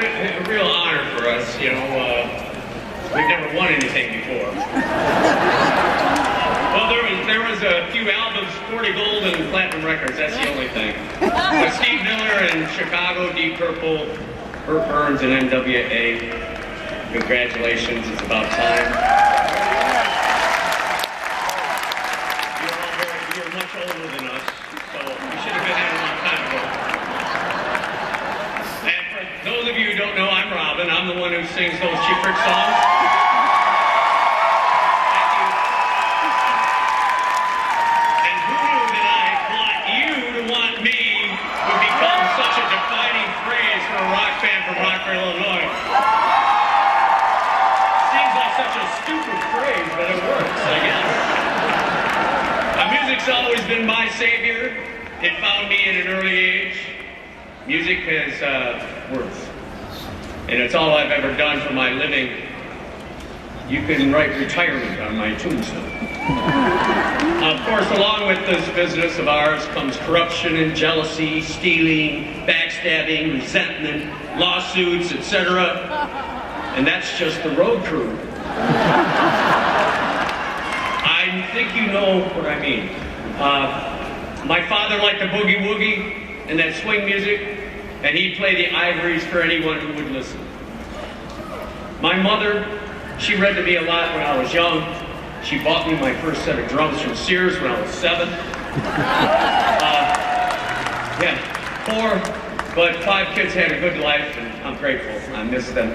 a real honor for us. You know, we've never won anything before. Well, there was a few albums, 40 gold and platinum records. That's the only thing. But Steve Miller in Chicago, Deep Purple, Burt Burns and NWA. Congratulations, it's about time. You're much older than us, so we should have been here a long time ago. And for those of you who don't know, I'm Robin. I'm the one who sings those Cheap Trick songs. Thank you. And who knew that I want you to want me would become such a defining phrase for a rock band from Rockford, Illinois. Such a stupid phrase, but it works, I guess. Music's always been my savior. It found me at an early age. Music has worth. And it's all I've ever done for my living. You can write retirement on my tombstone. Of course, along with this business of ours comes corruption and jealousy, stealing, backstabbing, resentment, lawsuits, etc. And that's just the road crew. I think you know what I mean. My father liked the boogie woogie and that swing music, and he'd play the ivories for anyone who would listen. My mother, she read to me a lot when I was young. She bought me my first set of drums from Sears when I was 7. Yeah, 4, but 5 kids had a good life, and I'm grateful. I miss them.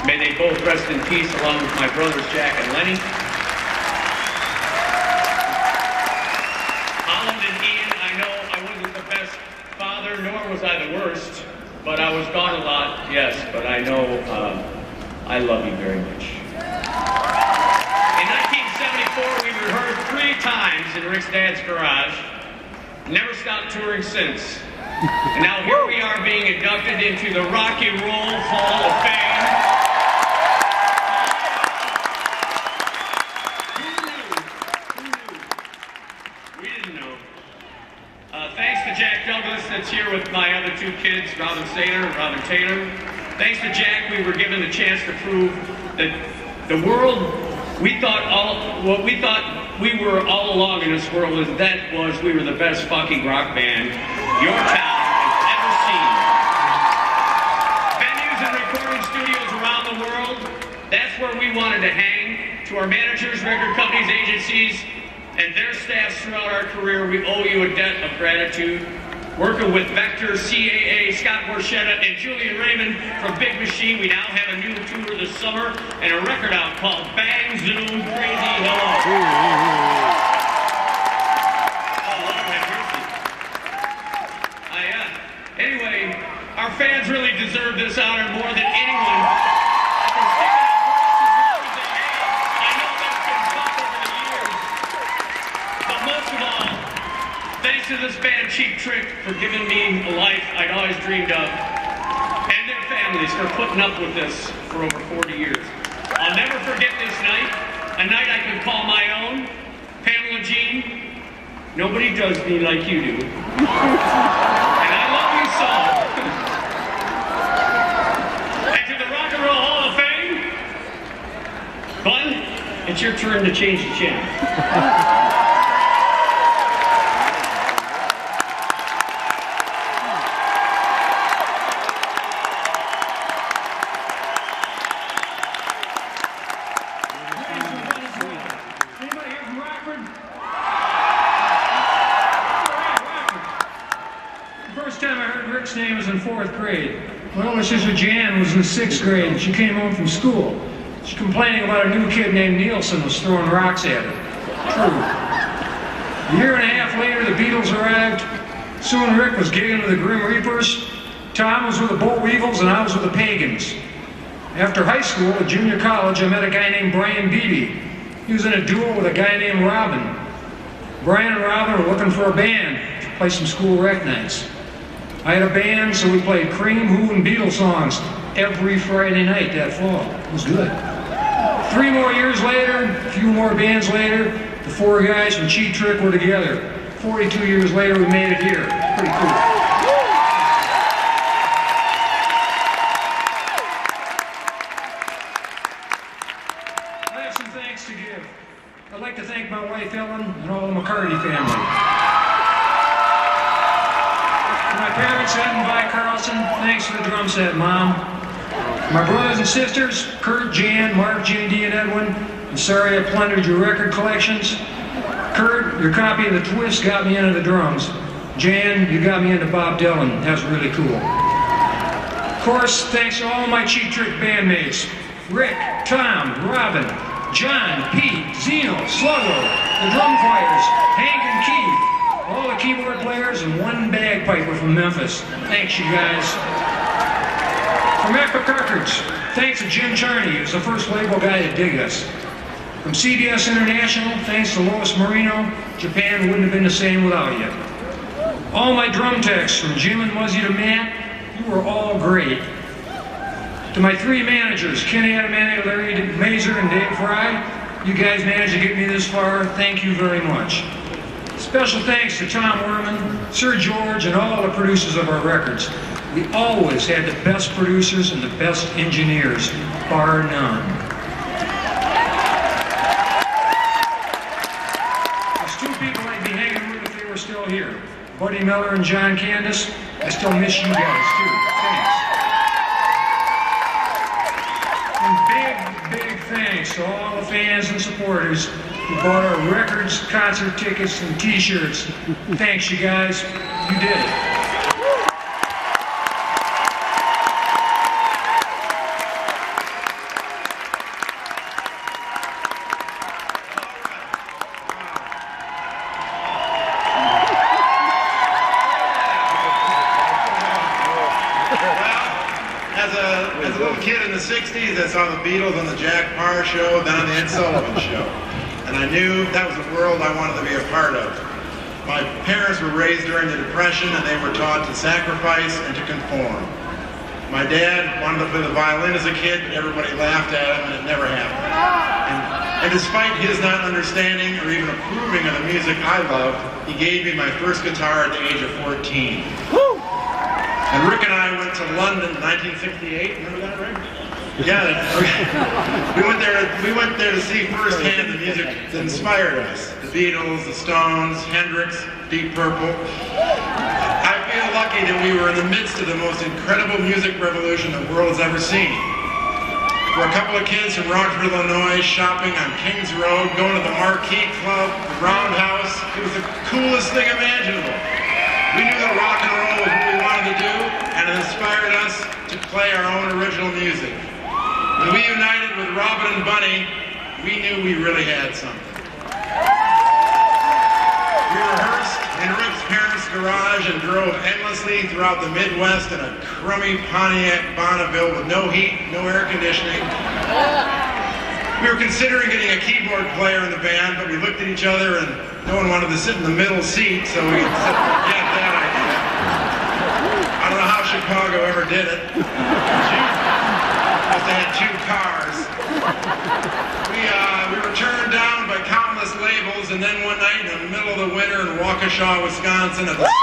May they both rest in peace along with my brothers Jack and Lenny. Holland and Ian, I know I wasn't the best father, nor was I the worst, but I was gone a lot, yes, but I know I love you very much. In 1974, we rehearsed 3 times in Rick's dad's garage. Never stopped touring since. And now here we are being inducted into the Rock and Roll Hall of Fame. That's here with my other 2 kids, Robin Sater and Robin Taylor. Thanks to Jack, we were given the chance to prove that the world what we thought we were all along in this world we were the best fucking rock band your town has ever seen. Venues and recording studios around the world, that's where we wanted to hang. To our managers, record companies, agencies, and their staffs throughout our career, we owe you a debt of gratitude. Working with Vector, CAA, Scott Borchetta, and Julian Raymond from Big Machine, we now have a new tour this summer and a record out called Bang Zoom Crazy Hello. Oh, Lord have mercy. Anyway, our fans really deserve this honor more than anyone. Thanks to this band, Cheap Trick, for giving me a life I'd always dreamed of, and their families for putting up with this for over 40 years. I'll never forget this night, a night I could call my own. Pamela Jean, nobody does me like you do. And I love you so. And to the Rock and Roll Hall of Fame, Glenn, it's your turn to change the channel. Rick's name was in 4th grade. My older sister Jan was in 6th grade, and she came home from school. She's complaining about a new kid named Nielsen was throwing rocks at her. True. A year and a half later, the Beatles arrived. Soon Rick was gigging with the Grim Reapers. Tom was with the Boll Weevils, and I was with the Pagans. After high school, at junior college, I met a guy named Brian Beebe. He was in a duel with a guy named Robin. Brian and Robin were looking for a band to play some school rec nights. I had a band, so we played Cream, Who, and Beatles songs every Friday night that fall. It was good. 3 more years later, a few more bands later, the 4 guys from Cheap Trick were together. 42 years later, we made it here. Pretty cool. family. To my parents, Ed and Vi Carlson, thanks for the drum set, Mom. My brothers and sisters, Kurt, Jan, Mark, J.D., and Edwin, I'm sorry I plundered your record collections. Kurt, your copy of The Twist got me into the drums. Jan, you got me into Bob Dylan. That was really cool. Of course, thanks to all my Cheap Trick bandmates. Rick, Tom, Robin, John, Pete, Zeno, Sluggo, the drum choirs, Hank and Keith, all the keyboard players, and one bagpiper from Memphis. Thanks, you guys. From Epic Records, thanks to Jim Charney, who's the first label guy to dig us. From CBS International, thanks to Lois Marino, Japan wouldn't have been the same without you. All my drum techs, from Jim and Muzzy to Matt, you were all great. To my three managers, Ken Adamante, Larry Mazer, and Dave Fry, you guys managed to get me this far. Thank you very much. Special thanks to Tom Werman, Sir George, and all the producers of our records. We always had the best producers and the best engineers, bar none. There's two people I'd be hanging with if they were still here. Buddy Miller and John Candace. I still miss you guys too. Thanks. And big thanks to all the fans and supporters who bought our records, concert tickets, and t-shirts. Thanks, you guys. You did it. As a little kid in the 60s, I saw the Beatles on the Jack Parr show, then on the Ed Sullivan show. And I knew that was the world I wanted to be a part of. My parents were raised during the Depression, and they were taught to sacrifice and to conform. My dad wanted to play the violin as a kid, but everybody laughed at him, and it never happened. And despite his not understanding or even approving of the music I loved, he gave me my first guitar at the age of 14. And Rick and I went to London in 1968. Remember that, Rick? Yeah, we went there to see firsthand the music that inspired us. The Beatles, the Stones, Hendrix, Deep Purple. I feel lucky that we were in the midst of the most incredible music revolution the world has ever seen. We're a couple of kids from Rockford, Illinois, shopping on Kings Road, going to the Marquee Club, the Roundhouse. It was the coolest thing imaginable. We knew that rock and roll was what we wanted to do, and it inspired us to play our own original music. When we united with Robin and Bunny, we knew we really had something. We rehearsed in Rick's parents' garage and drove endlessly throughout the Midwest in a crummy Pontiac Bonneville with no heat, no air conditioning. We were considering getting a keyboard player in the band, but we looked at each other and no one wanted to sit in the middle seat, so we said, forget that idea. I don't know how Chicago ever did it. Because they had two cars. We were turned down by countless labels, and then one night in the middle of the winter in Waukesha, Wisconsin, at the Sunset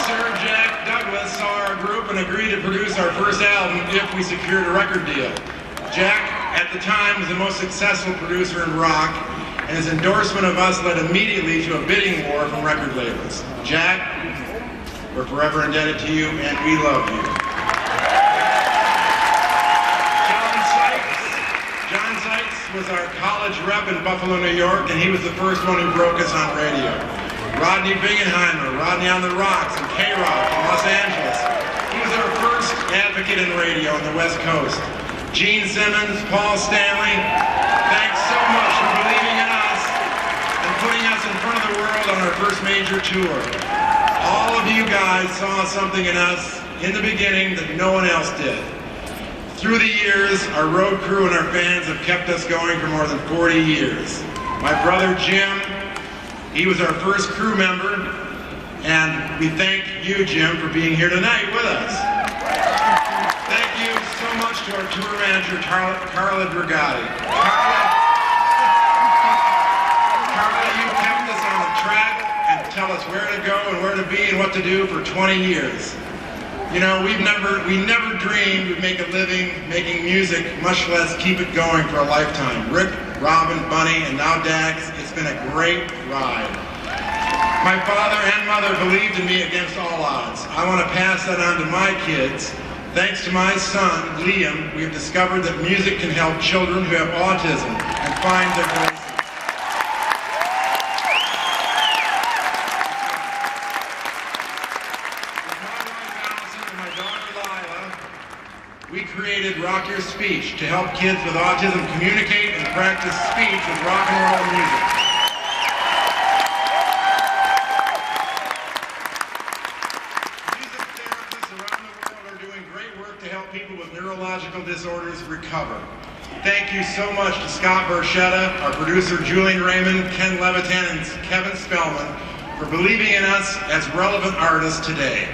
Sir Jack Douglas saw our group and agreed to produce our first album if we secured a record deal. Jack, at the time, was the most successful producer in rock, and his endorsement of us led immediately to a bidding war from record labels. Jack, we're forever indebted to you, and we love you. John Sykes was our college rep in Buffalo, New York, and he was the first one who broke us on radio. Rodney Bingenheimer, Rodney on the Rocks, and K-Rock in Los Angeles. He was our first advocate in radio on the West Coast. Gene Simmons, Paul Stanley, thanks so much for believing in us and putting us in front of the world on our first major tour. All of you guys saw something in us in the beginning that no one else did. Through the years, our road crew and our fans have kept us going for more than 40 years. My brother Jim, he was our first crew member, and we thank you, Jim, for being here tonight with us. Thank you so much to our tour manager, Carla Dragati. Carla, you kept us on the track and tell us where to go and where to be and what to do for 20 years. You know, we never dreamed we'd make a living making music, much less keep it going for a lifetime. Rick, Robin, Bunny, and now Dax. It's been a great ride. My father and mother believed in me against all odds. I want to pass that on to my kids. Thanks to my son, Liam, we have discovered that music can help children who have autism and find their voices. With my wife Allison and my daughter Lila, we created Rock Your Speech to help kids with autism communicate and practice speech with rock and roll music. Music therapists around the world are doing great work to help people with neurological disorders recover. Thank you so much to Scott Borchetta, our producer Julian Raymond, Ken Levitan, and Kevin Spellman for believing in us as relevant artists today.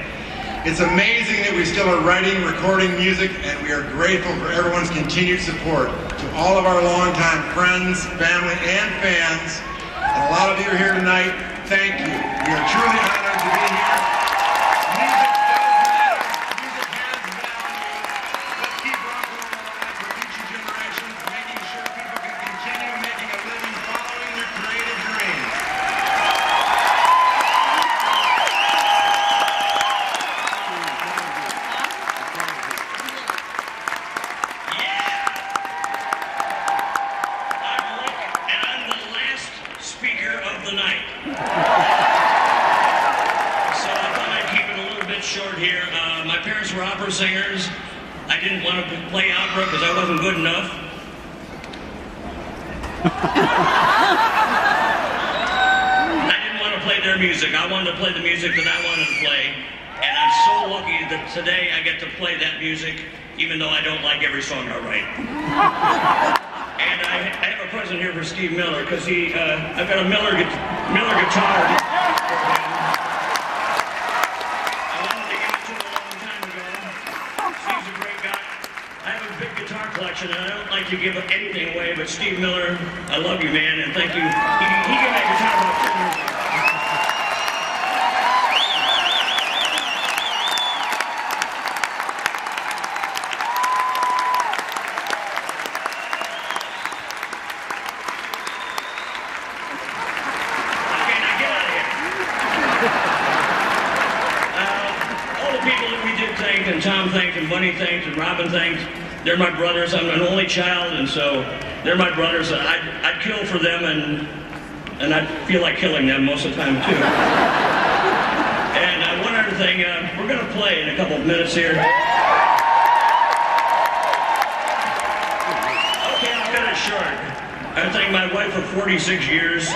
It's amazing that we still are writing, recording music, and we are grateful for everyone's continued support. To all of our longtime friends, family, and fans, and a lot of you are here tonight, thank you. We are truly honored to be here. Music does matter. Music has value. Let's keep rock and roll alive for future generations, making sure people can continue making a living following their creative dreams. Of the night. So I thought I'd keep it a little bit short here. My parents were opera singers. I didn't want to play opera because I wasn't good enough. I didn't want to play their music. I wanted to play the music that I wanted to play. And I'm so lucky that today I get to play that music, even though I don't like every song I write. And I have a present here for Steve Miller, because I've got a Miller guitar. I wanted to give it to him a long time ago. Steve's a great guy. I have a big guitar collection, and I don't like to give anything away, but Steve Miller, I love you, man, and thank you. He gave me a guitar about 10 years ago. And Tom thanked, and Bunny thanked, and Robin thanked. They're my brothers. I'm an only child, and so they're my brothers. I'd kill for them, and I'd feel like killing them most of the time too. And one other thing, we're going to play in a couple of minutes here. Okay, I'll cut it short. I thank my wife for 46 years.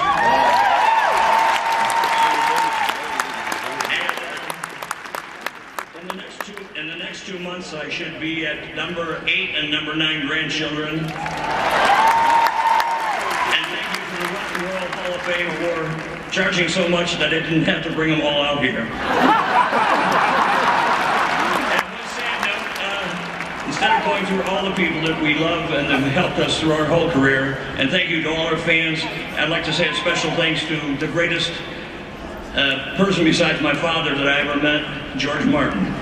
In the next 2 months, I should be at number 8 and number 9 grandchildren. And thank you for the Rock and Roll Hall of Fame for charging so much that I didn't have to bring them all out here. And one sad note, instead of going through all the people that we love and that have helped us through our whole career, and thank you to all our fans, I'd like to say a special thanks to the greatest person besides my father that I ever met, George Martin.